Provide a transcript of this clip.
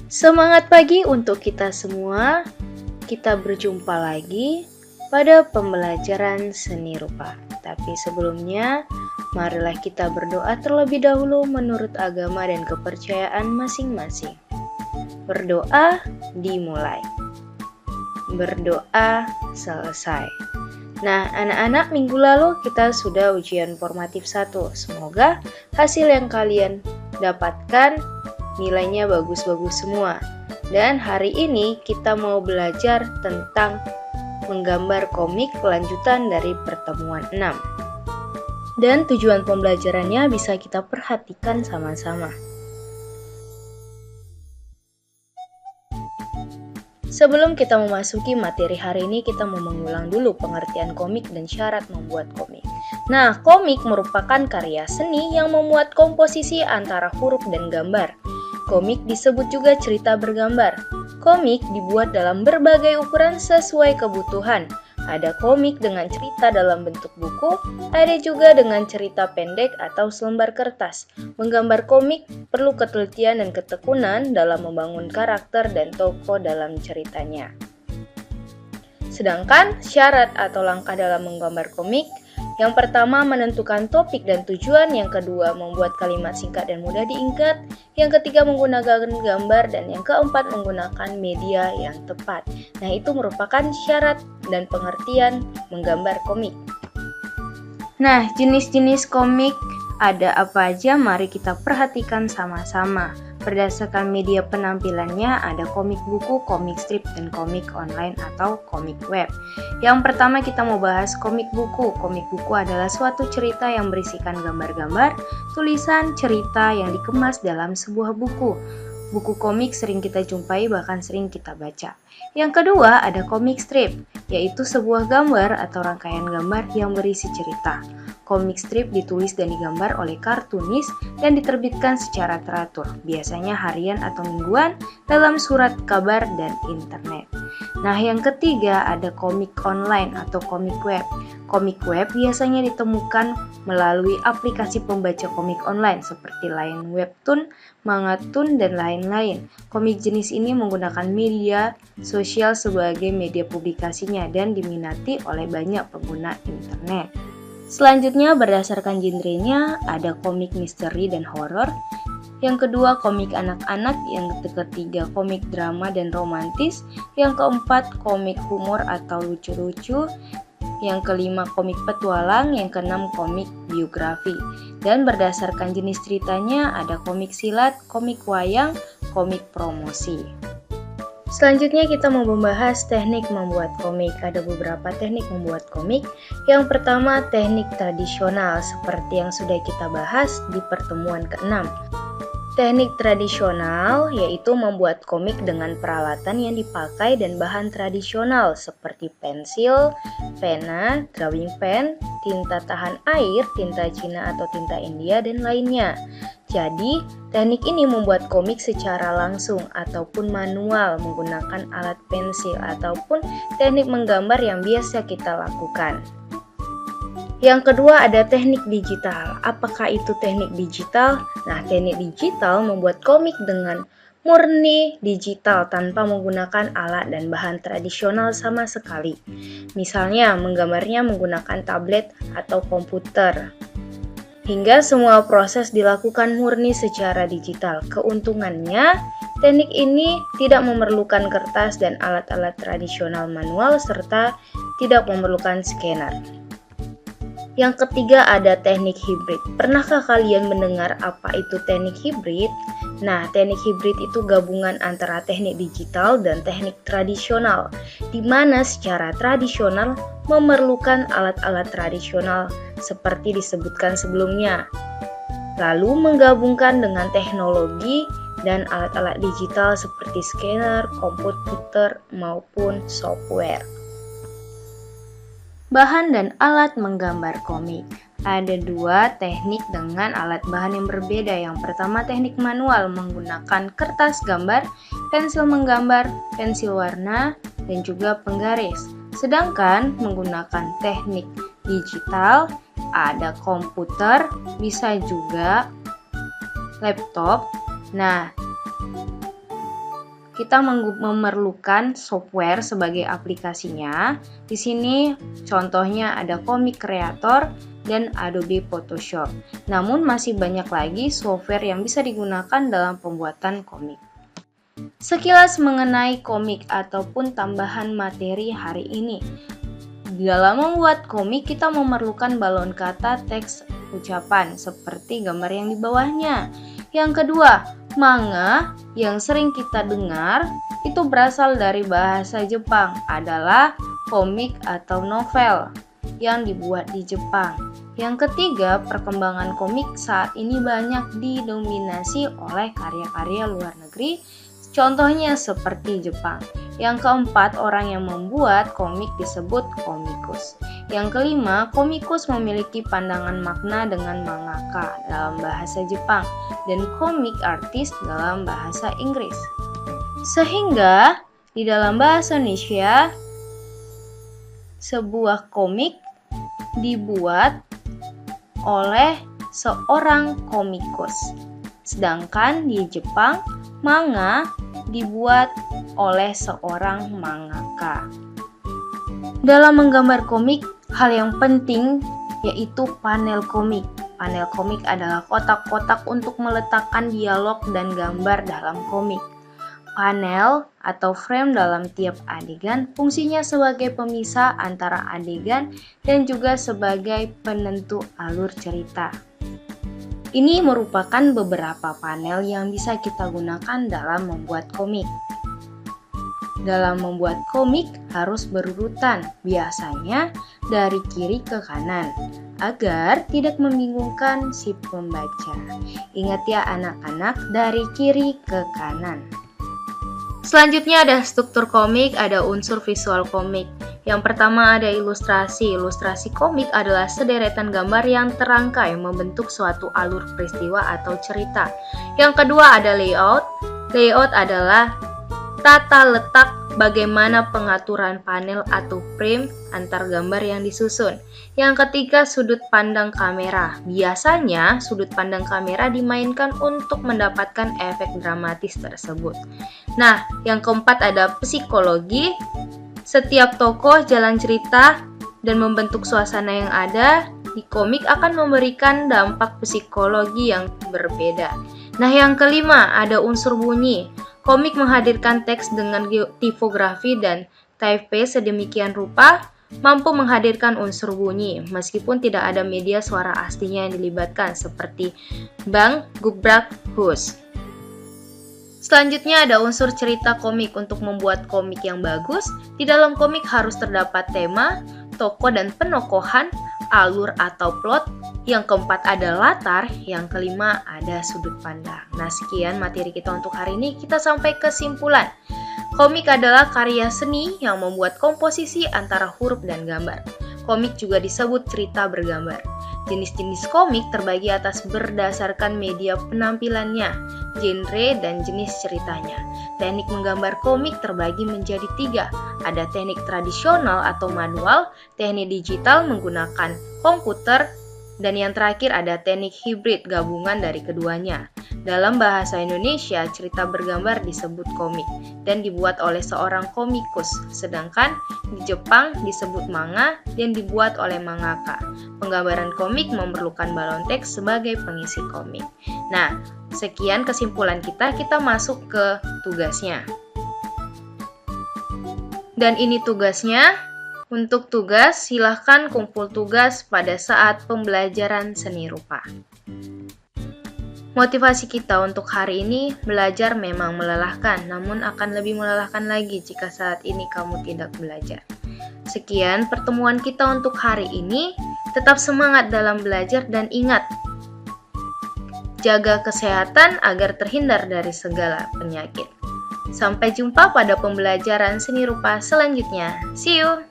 Semangat pagi untuk kita semua. Kita berjumpa lagi pada pembelajaran seni rupa. Tapi sebelumnya, marilah kita berdoa terlebih dahulu menurut agama dan kepercayaan masing-masing. Berdoa dimulai. Berdoa selesai. Nah, anak-anak, minggu lalu kita sudah ujian formatif 1. Semoga hasil yang kalian dapatkan nilainya bagus-bagus semua. Dan hari ini kita mau belajar tentang menggambar komik lanjutan dari pertemuan 6. Dan tujuan pembelajarannya bisa kita perhatikan sama-sama. Sebelum kita memasuki materi hari ini, kita mau mengulang dulu pengertian komik dan syarat membuat komik. Nah, komik merupakan karya seni yang memuat komposisi antara huruf dan gambar. Komik disebut juga cerita bergambar. Komik dibuat dalam berbagai ukuran sesuai kebutuhan. Ada komik dengan cerita dalam bentuk buku, ada juga dengan cerita pendek atau selembar kertas. Menggambar komik perlu ketelitian dan ketekunan dalam membangun karakter dan tokoh dalam ceritanya. Sedangkan syarat atau langkah dalam menggambar komik, yang pertama menentukan topik dan tujuan, yang kedua membuat kalimat singkat dan mudah diingat, yang ketiga menggunakan gambar, dan yang keempat menggunakan media yang tepat. Nah, itu merupakan syarat dan pengertian menggambar komik. Nah, jenis-jenis komik ada apa aja? Mari kita perhatikan sama-sama. Berdasarkan media penampilannya ada komik buku, komik strip, dan komik online atau komik web. Yang pertama kita mau bahas komik buku. Komik buku adalah suatu cerita yang berisikan gambar-gambar, tulisan, cerita yang dikemas dalam sebuah buku. Buku komik sering kita jumpai, bahkan sering kita baca. Yang kedua ada komik strip, yaitu sebuah gambar atau rangkaian gambar yang berisi cerita. Komik strip ditulis dan digambar oleh kartunis dan diterbitkan secara teratur, biasanya harian atau mingguan dalam surat kabar dan internet. Nah, yang ketiga ada komik online atau komik web. Komik web biasanya ditemukan melalui aplikasi pembaca komik online seperti Line Webtoon, Mangatoon, dan lain-lain. Komik jenis ini menggunakan media sosial sebagai media publikasinya dan diminati oleh banyak pengguna internet. Selanjutnya berdasarkan genrenya ada komik misteri dan horor. Yang kedua komik anak-anak, yang ketiga komik drama dan romantis, yang keempat komik humor atau lucu-lucu, yang kelima komik petualang, yang keenam komik biografi. Dan berdasarkan jenis ceritanya ada komik silat, komik wayang, komik promosi. Selanjutnya kita mau membahas teknik membuat komik. Ada beberapa teknik membuat komik. Yang pertama teknik tradisional seperti yang sudah kita bahas di pertemuan ke-6. Teknik tradisional yaitu membuat komik dengan peralatan yang dipakai dan bahan tradisional seperti pensil, pena, drawing pen, tinta tahan air, tinta Cina atau tinta India, dan lainnya. Jadi, teknik ini membuat komik secara langsung ataupun manual menggunakan alat pensil ataupun teknik menggambar yang biasa kita lakukan. Yang kedua ada teknik digital. Apakah itu teknik digital? Nah, teknik digital membuat komik dengan murni digital tanpa menggunakan alat dan bahan tradisional sama sekali. Misalnya, menggambarnya menggunakan tablet atau komputer. Hingga semua proses dilakukan murni secara digital. Keuntungannya, teknik ini tidak memerlukan kertas dan alat-alat tradisional manual serta tidak memerlukan scanner. Yang ketiga ada teknik hibrid. Pernahkah kalian mendengar apa itu teknik hibrid? Nah, teknik hibrid itu gabungan antara teknik digital dan teknik tradisional, di mana secara tradisional memerlukan alat-alat tradisional seperti disebutkan sebelumnya, lalu menggabungkan dengan teknologi dan alat-alat digital seperti scanner, komputer, maupun software. Bahan dan alat menggambar komik. Ada dua teknik dengan alat bahan yang berbeda. Yang pertama teknik manual menggunakan kertas gambar, pensil menggambar, pensil warna, dan juga penggaris. Sedangkan menggunakan teknik digital ada komputer, bisa juga laptop. Nah, kita memerlukan software sebagai aplikasinya. Di sini contohnya ada Comic Creator dan Adobe Photoshop. Namun masih banyak lagi software yang bisa digunakan dalam pembuatan komik. Sekilas mengenai komik ataupun tambahan materi hari ini. Dalam membuat komik kita memerlukan balon kata, teks, ucapan seperti gambar yang di bawahnya. Yang kedua, manga yang sering kita dengar itu berasal dari bahasa Jepang, adalah komik atau novel yang dibuat di Jepang. Yang ketiga, perkembangan komik saat ini banyak didominasi oleh karya-karya luar negeri, contohnya seperti Jepang. Yang keempat, orang yang membuat komik disebut komikus. Yang kelima, komikus memiliki pandangan makna dengan mangaka dalam bahasa Jepang dan komik artist dalam bahasa Inggris. Sehingga di dalam bahasa Indonesia, sebuah komik dibuat oleh seorang komikus. Sedangkan di Jepang, manga dibuat oleh seorang mangaka. Dalam menggambar komik, hal yang penting yaitu panel komik. Panel komik adalah kotak-kotak untuk meletakkan dialog dan gambar dalam komik. Panel atau frame dalam tiap adegan fungsinya sebagai pemisah antara adegan dan juga sebagai penentu alur cerita. Ini merupakan beberapa panel yang bisa kita gunakan dalam membuat komik. Dalam membuat komik harus berurutan, biasanya dari kiri ke kanan, agar tidak membingungkan si pembaca. Ingat ya anak-anak, dari kiri ke kanan. Selanjutnya ada struktur komik, ada unsur visual komik. Yang pertama ada ilustrasi. Ilustrasi komik adalah sederetan gambar yang terangkai membentuk suatu alur peristiwa atau cerita. Yang kedua ada layout. Layout adalah tata letak bagaimana pengaturan panel atau frame antar gambar yang disusun. Yang ketiga sudut pandang kamera. Biasanya sudut pandang kamera dimainkan untuk mendapatkan efek dramatis tersebut. Nah, yang keempat ada psikologi. Setiap tokoh, jalan cerita, dan membentuk suasana yang ada di komik akan memberikan dampak psikologi yang berbeda. Nah, yang kelima ada unsur bunyi. Komik menghadirkan teks dengan tipografi dan typeface sedemikian rupa mampu menghadirkan unsur bunyi meskipun tidak ada media suara aslinya yang dilibatkan seperti bang, gubrak, hus. Selanjutnya ada unsur cerita komik. Untuk membuat komik yang bagus, di dalam komik harus terdapat tema, tokoh dan penokohan, alur atau plot. Yang keempat ada latar, yang kelima ada sudut pandang. Nah, sekian materi kita untuk hari ini. Kita sampai kesimpulan. Komik adalah karya seni yang membuat komposisi antara huruf dan gambar. Komik juga disebut cerita bergambar. Jenis-jenis komik terbagi atas berdasarkan media penampilannya, genre, dan jenis ceritanya. Teknik menggambar komik terbagi menjadi 3. Ada teknik tradisional atau manual, teknik digital menggunakan komputer, dan yang terakhir ada teknik hibrid gabungan dari keduanya. Dalam bahasa Indonesia, cerita bergambar disebut komik dan dibuat oleh seorang komikus, sedangkan di Jepang disebut manga dan dibuat oleh mangaka. Penggambaran komik memerlukan balon teks sebagai pengisi komik. Nah, sekian kesimpulan kita masuk ke tugasnya. Dan ini tugasnya. Untuk tugas, silahkan kumpul tugas pada saat pembelajaran seni rupa. Motivasi kita untuk hari ini, belajar memang melelahkan, namun akan lebih melelahkan lagi jika saat ini kamu tidak belajar. Sekian pertemuan kita untuk hari ini, tetap semangat dalam belajar dan ingat, jaga kesehatan agar terhindar dari segala penyakit. Sampai jumpa pada pembelajaran seni rupa selanjutnya. See you!